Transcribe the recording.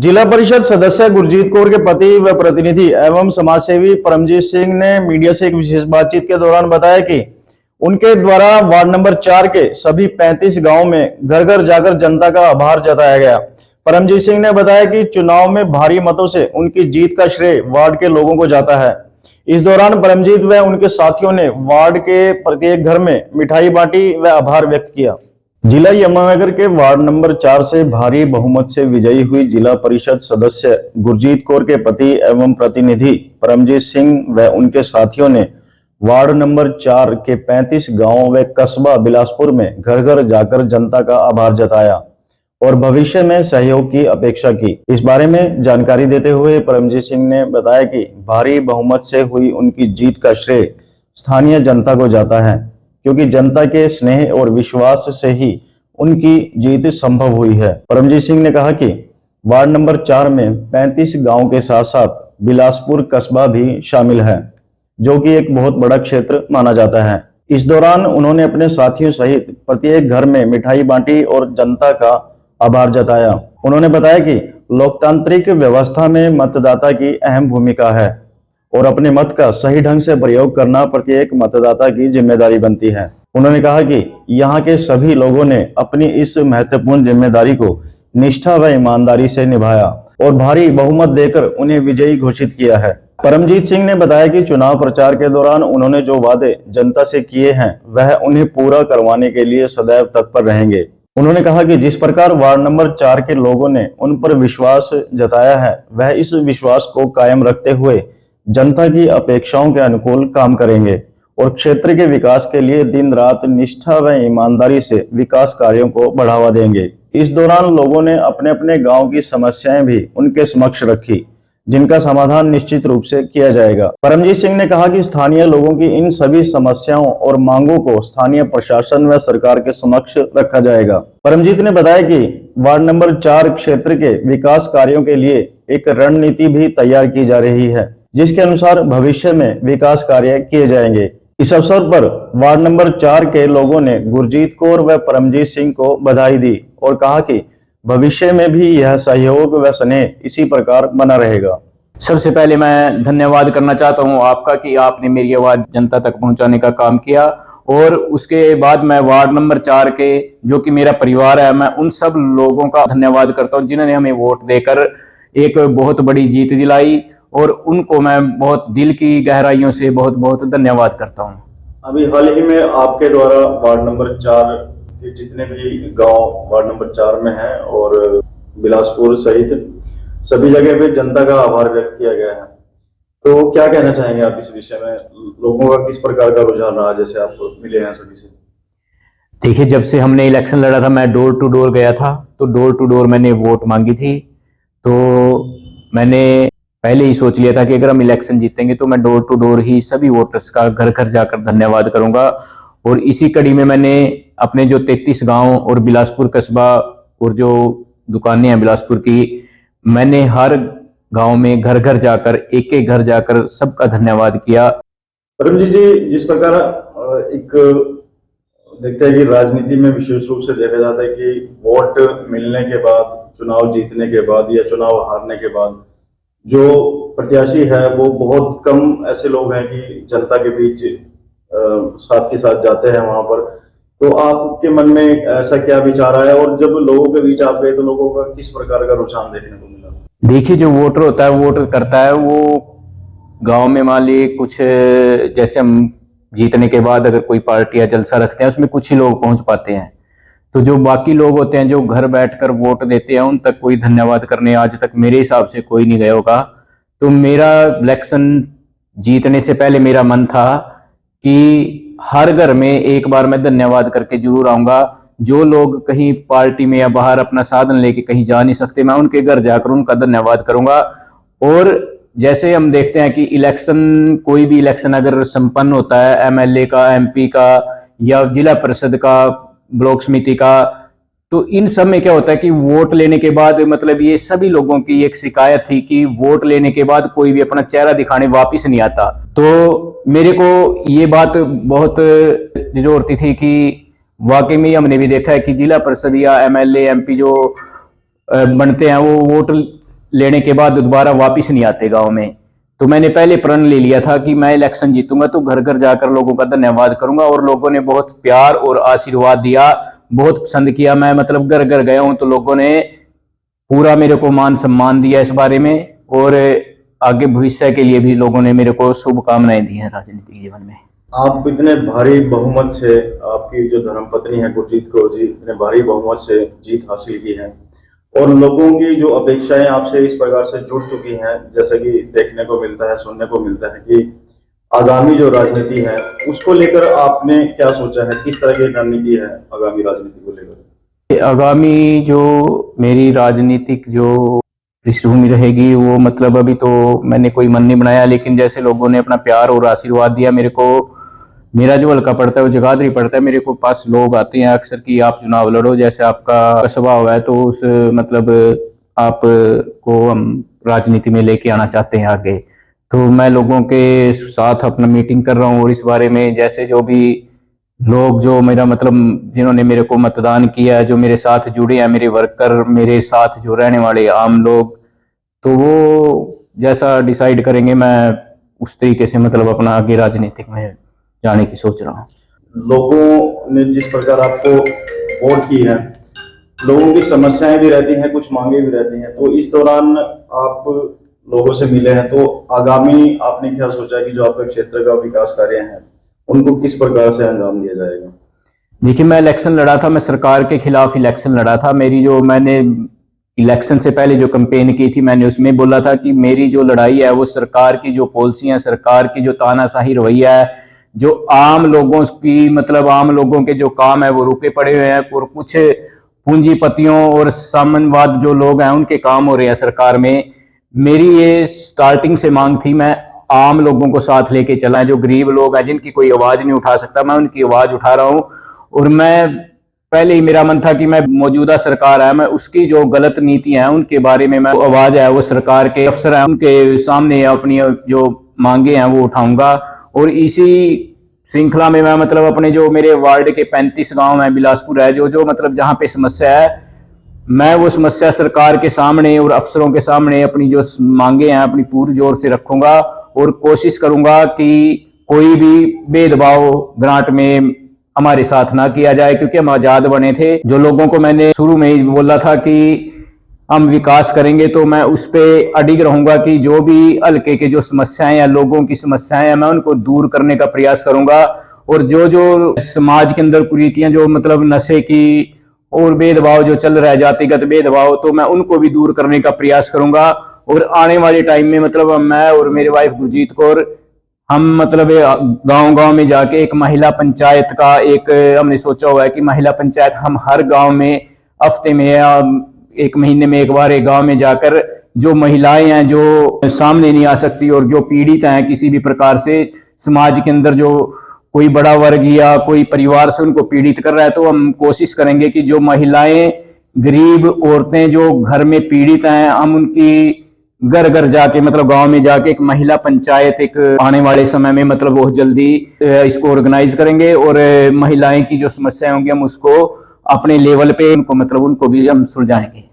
जिला परिषद सदस्य गुरजीत कौर के पति व प्रतिनिधि एवं समाजसेवी परमजीत सिंह ने मीडिया से एक विशेष बातचीत के दौरान बताया कि उनके द्वारा वार्ड नंबर 4 के सभी 35 गांवों में घर घर जाकर जनता का आभार जताया गया। परमजीत सिंह ने बताया कि चुनाव में भारी मतों से उनकी जीत का श्रेय वार्ड के लोगों को जाता है। इस दौरान परमजीत व उनके साथियों ने वार्ड के प्रत्येक घर में मिठाई बांटी व आभार व्यक्त किया। जिला यमुनानगर के वार्ड नंबर 4 से भारी बहुमत से विजयी हुई जिला परिषद सदस्य गुरजीत कौर के पति एवं प्रतिनिधि परमजीत सिंह व उनके साथियों ने वार्ड नंबर 4 के 35 गांवों व कस्बा बिलासपुर में घर घर जाकर जनता का आभार जताया और भविष्य में सहयोग की अपेक्षा की। इस बारे में जानकारी देते हुए परमजीत सिंह ने बताया कि भारी बहुमत से हुई उनकी जीत का श्रेय स्थानीय जनता को जाता है, क्योंकि जनता के स्नेह और विश्वास से ही उनकी जीत संभव हुई है। परमजीत सिंह ने कहा कि वार्ड नंबर 4 में 35 गांव के साथ साथ बिलासपुर कस्बा भी शामिल है, जो कि एक बहुत बड़ा क्षेत्र माना जाता है। इस दौरान उन्होंने अपने साथियों सहित प्रत्येक घर में मिठाई बांटी और जनता का आभार जताया। उन्होंने बताया कि लोकतांत्रिक व्यवस्था में मतदाता की अहम भूमिका है और अपने मत का सही ढंग से प्रयोग करना प्रत्येक मतदाता की जिम्मेदारी बनती है। उन्होंने कहा कि यहाँ के सभी लोगों ने अपनी इस महत्वपूर्ण जिम्मेदारी को निष्ठा व ईमानदारी से निभाया और भारी बहुमत देकर उन्हें विजयी घोषित किया है। परमजीत सिंह ने बताया कि चुनाव प्रचार के दौरान उन्होंने जो वादे जनता से किए हैं वह उन्हें पूरा करवाने के लिए सदैव तत्पर रहेंगे। उन्होंने कहा कि जिस प्रकार वार्ड नंबर 4 के लोगों ने उन पर विश्वास जताया है, वह इस विश्वास को कायम रखते हुए जनता की अपेक्षाओं के अनुकूल काम करेंगे और क्षेत्र के विकास के लिए दिन रात निष्ठा व ईमानदारी से विकास कार्यों को बढ़ावा देंगे। इस दौरान लोगों ने अपने अपने गांव की समस्याएं भी उनके समक्ष रखी, जिनका समाधान निश्चित रूप से किया जाएगा। परमजीत सिंह ने कहा कि स्थानीय लोगों की इन सभी समस्याओं और मांगों को स्थानीय प्रशासन व सरकार के समक्ष रखा जाएगा। परमजीत ने बताया कि वार्ड नंबर 4 क्षेत्र के विकास कार्यों के लिए एक रणनीति भी तैयार की जा रही है, जिसके अनुसार भविष्य में विकास कार्य किए जाएंगे। इस अवसर पर वार्ड नंबर 4 के लोगों ने गुरजीत कौर व परमजीत सिंह को बधाई दी और कहा कि भविष्य में भी यह सहयोग व स्नेह इसी प्रकार बना रहेगा। सबसे पहले मैं धन्यवाद करना चाहता हूं आपका कि आपने मेरी आवाज जनता तक पहुंचाने का काम किया, और उसके बाद मैं वार्ड नंबर 4 के जो कि मेरा परिवार है, मैं उन सब लोगों का धन्यवाद करता हूं जिन्होंने हमें वोट देकर एक बहुत बड़ी जीत दिलाई, और उनको मैं बहुत दिल की गहराइयों से बहुत बहुत धन्यवाद करता हूं। अभी हाल ही में आपके द्वारा वार्ड नंबर 4 के जितने भी गांव वार्ड नंबर 4 में हैं और बिलासपुर सहित सभी जगह पे जनता का आभार व्यक्त किया गया है, तो क्या कहना चाहेंगे आप इस विषय में? लोगों का किस प्रकार का रुझान रहा जैसे आप मिले हैं सभी से? देखिए, जब से हमने इलेक्शन लड़ा था, मैं डोर टू डोर गया था, तो डोर टू डोर मैंने वोट मांगी थी। तो मैंने पहले ही सोच लिया था कि अगर हम इलेक्शन जीतेंगे तो मैं डोर टू डोर ही सभी वोटर्स का घर घर जाकर धन्यवाद करूंगा। और इसी कड़ी में मैंने अपने जो 33 गांव और बिलासपुर कस्बा और जो दुकानें हैं बिलासपुर की, मैंने हर गांव में घर घर जाकर एक एक घर जाकर सबका धन्यवाद किया। परमजीत जी, जिस प्रकार एक देखते हैं कि राजनीति में विशेष रूप से देखा जाता है कि वोट मिलने के बाद, चुनाव जीतने के बाद या चुनाव हारने के बाद जो प्रत्याशी है वो बहुत कम ऐसे लोग हैं कि जनता के बीच साथ के साथ जाते हैं वहां पर। तो आपके मन में ऐसा क्या विचार आया और जब लोगों के बीच आप गए तो लोगों का किस प्रकार का रुझान देखने को मिला? देखिए, जो वोटर होता है, वोटर करता है, वो गांव में मान ली कुछ, जैसे हम जीतने के बाद अगर कोई पार्टी या जलसा रखते हैं उसमें कुछ ही लोग पहुंच पाते हैं, तो जो बाकी लोग होते हैं जो घर बैठकर वोट देते हैं उन तक कोई धन्यवाद करने आज तक मेरे हिसाब से कोई नहीं गया होगा। तो मेरा इलेक्शन जीतने से पहले मेरा मन था कि हर घर में एक बार मैं धन्यवाद करके जरूर आऊंगा। जो लोग कहीं पार्टी में या बाहर अपना साधन लेके कहीं जा नहीं सकते, मैं उनके घर जाकर उनका धन्यवाद करूंगा। और जैसे हम देखते हैं कि इलेक्शन, कोई भी इलेक्शन अगर संपन्न होता है, एमएलए का, एमपी का या जिला परिषद का, ब्लॉक समिति का, तो इन सब में क्या होता है कि वोट लेने के बाद, मतलब ये सभी लोगों की एक शिकायत थी कि वोट लेने के बाद कोई भी अपना चेहरा दिखाने वापिस नहीं आता। तो मेरे को ये बात बहुत जोड़ती थी कि वाकई में हमने भी देखा है कि जिला परिषद या एमएलए, एमपी जो बनते हैं वो वोट लेने के बाद दोबारा वापस नहीं आते गांव में। तो मैंने पहले प्रण ले लिया था कि मैं इलेक्शन जीतूंगा तो घर घर जाकर लोगों का धन्यवाद करूंगा, और लोगों ने बहुत प्यार और आशीर्वाद दिया, बहुत पसंद किया। मैं मतलब घर घर गया हूं तो लोगों ने पूरा मेरे को मान सम्मान दिया इस बारे में, और आगे भविष्य के लिए भी लोगों ने मेरे को शुभकामनाएं दी हैं राजनीतिक जीवन में। आप इतने भारी बहुमत से, आपकी जो धर्मपत्नी है गुरजीत कौर जी, इतने भारी बहुमत से जीत हासिल की है, और लोगों की जो अपेक्षाएं आपसे इस प्रकार से जुड़ चुकी हैं, जैसा कि देखने को मिलता है, सुनने को मिलता है कि आगामी जो राजनीति है उसको लेकर आपने क्या सोचा है, किस तरह की रणनीति है आगामी राजनीति को लेकर? आगामी जो मेरी राजनीतिक जो पृष्ठभूमि रहेगी वो मतलब अभी तो मैंने कोई मन नहीं बनाया, लेकिन जैसे लोगों ने अपना प्यार और आशीर्वाद दिया मेरे को, मेरा जो हल्का पड़ता है वो जगाधरी पड़ता है, मेरे को पास लोग आते हैं अक्सर कि आप चुनाव लड़ो, जैसे आपका स्वभाव है तो उस मतलब आप को हम राजनीति में लेके आना चाहते हैं आगे। तो मैं लोगों के साथ अपना मीटिंग कर रहा हूँ, और इस बारे में जैसे जो भी लोग जो मेरा मतलब जिन्होंने मेरे को मतदान किया है, जो मेरे साथ जुड़े हैं, मेरे वर्कर, मेरे साथ जो रहने वाले आम लोग, तो वो जैसा डिसाइड करेंगे मैं उस तरीके से मतलब अपना आगे राजनीतिक में जाने की सोच रहा हूँ। लोगों ने जिस प्रकार आपको वोट की है, लोगों की समस्याएं भी रहती हैं, कुछ मांगे भी रहती हैं, तो इस दौरान आप लोगों से मिले हैं, तो आगामी आपने क्या सोचा कि जो आपके क्षेत्र का विकास कार्य है उनको किस प्रकार से अंजाम दिया जाएगा? देखिए, मैं इलेक्शन लड़ा था, मैं सरकार के खिलाफ इलेक्शन लड़ा था। मेरी जो मैंने इलेक्शन से पहले जो कैंपेन की थी, मैंने उसमें बोला था कि मेरी जो लड़ाई है वो सरकार की जो पॉलिसियां, सरकार की जो तानाशाही रवैया है, जो आम लोगों की मतलब आम लोगों के जो काम है वो रुके पड़े हुए हैं, और कुछ पूंजीपतियों और साम्यवाद जो लोग हैं उनके काम हो रहे हैं सरकार में। मेरी ये स्टार्टिंग से मांग थी, मैं आम लोगों को साथ लेके चला है, जो गरीब लोग हैं जिनकी कोई आवाज नहीं उठा सकता, मैं उनकी आवाज उठा रहा हूं। और मैं पहले ही मेरा मन था कि मैं मौजूदा सरकार है, मैं उसकी जो गलत नीतियां हैं उनके बारे में मैं आवाज है वो सरकार के अफसर हैं उनके सामने अपनी जो मांगे हैं वो उठाऊंगा। और इसी श्रृंखला में मैं मतलब अपने जो मेरे वार्ड के 35 गांव हैं, बिलासपुर है, जो जो मतलब जहां पे समस्या है, मैं वो समस्या सरकार के सामने और अफसरों के सामने अपनी जो मांगे हैं अपनी पूरी जोर से रखूंगा, और कोशिश करूंगा कि कोई भी भेदभाव ग्रांट में हमारे साथ ना किया जाए, क्योंकि हम आजाद बने थे। जो लोगों को मैंने शुरू में ही बोला था कि हम विकास करेंगे, तो मैं उस पर अडिग रहूंगा कि जो भी हल्के के जो समस्याएं या लोगों की समस्याएं हैं मैं उनको दूर करने का प्रयास करूंगा। और जो जो समाज के अंदर कुरीतियां जो मतलब नशे की और भेदभाव जो चल रहा है, जातिगत भेदभाव, तो मैं उनको भी दूर करने का प्रयास करूंगा। और आने वाले टाइम में मतलब मैं और मेरी वाइफ गुरजीत कौर, हम मतलब गांव गांव में जाके एक महिला पंचायत का एक हमने सोचा हुआ है कि महिला पंचायत हम हर गांव में हफ्ते में या एक महीने में एक बार एक गांव में जाकर जो महिलाएं हैं जो सामने नहीं आ सकती और जो पीड़ित हैं किसी भी प्रकार से, समाज के अंदर जो कोई बड़ा वर्ग या कोई परिवार से उनको पीड़ित कर रहा है, तो हम कोशिश करेंगे कि जो महिलाएं, गरीब औरतें जो घर में पीड़ित हैं, हम उनकी घर घर जाके मतलब गांव में जाके एक महिला पंचायत एक आने वाले समय में मतलब बहुत जल्दी इसको ऑर्गेनाइज करेंगे। और महिलाएं की जो समस्याएं होंगी हम उसको अपने लेवल पे उनको मतलब उनको भी हम सुलझाएंगे।